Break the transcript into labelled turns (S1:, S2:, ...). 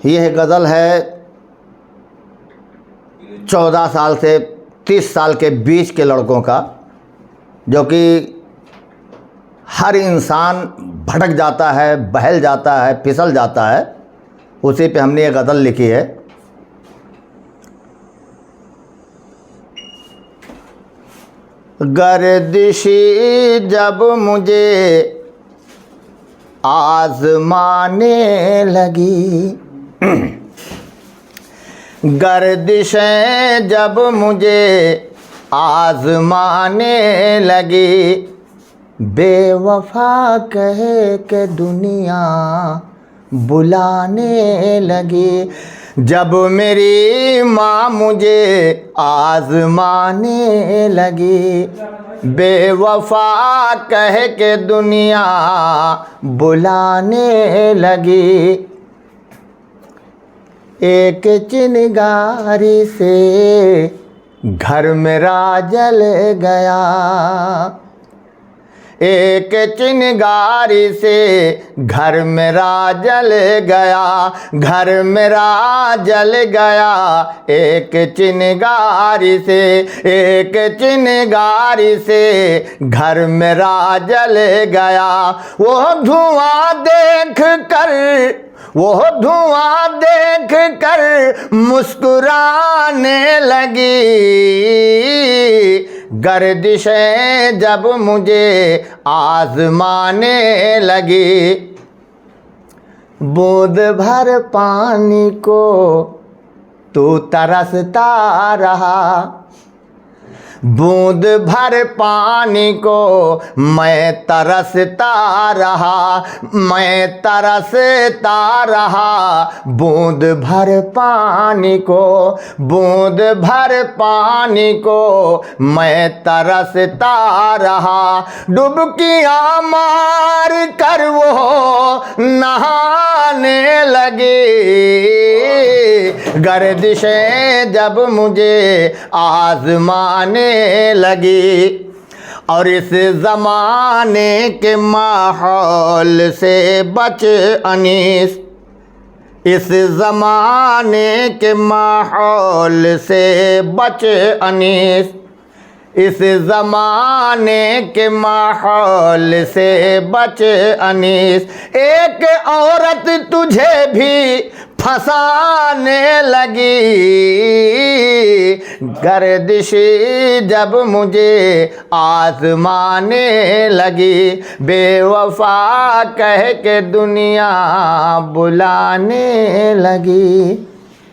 S1: यह गज़ल है 14 साल से 30 साल के बीच के लड़कों का, जो कि हर इंसान भटक जाता है, बहल जाता है, फिसल जाता है। उसी पे हमने ये गज़ल लिखी है। गर्दिशी जब मुझे आज़माने लगी, गर्दिशें जब मुझे आज़माने लगी, बेवफा कह के दुनिया बुलाने लगी। जब मेरी माँ मुझे आज़माने लगी, बेवफा कह के दुनिया बुलाने लगी। एक चिनगारी से घर मेरा जल गया, एक चिनगारी से घर मेरा जल गया, घर मेरा जल गया। एक चिनगारी से, एक चिनगारी से घर मेरा जल गया। वो धुआं देख कर, वो धुआं देख कर मुस्कुराने लगी। गर्दिशें जब मुझे आज़माने लगी, बूंद भर पानी को तू तरसता रहा, बूंद भर पानी को मैं तरसता रहा, मैं तरसता रहा। बूंद भर पानी को, बूंद भर पानी को मैं तरसता रहा। डुबकियाँ मार कर वो नहाने लगे। गर्दिशें जब मुझे आज़माने लगी, और इस ज़माने के माहौल से बच अनीस, इस ज़माने के माहौल से बच अनीस, इस ज़माने के माहौल से बच अनीस। एक औरत तुझे भी फंसाने लगी। गर्दिशी जब मुझे आज़माने लगी, बेवफा कह के दुनिया बुलाने लगी।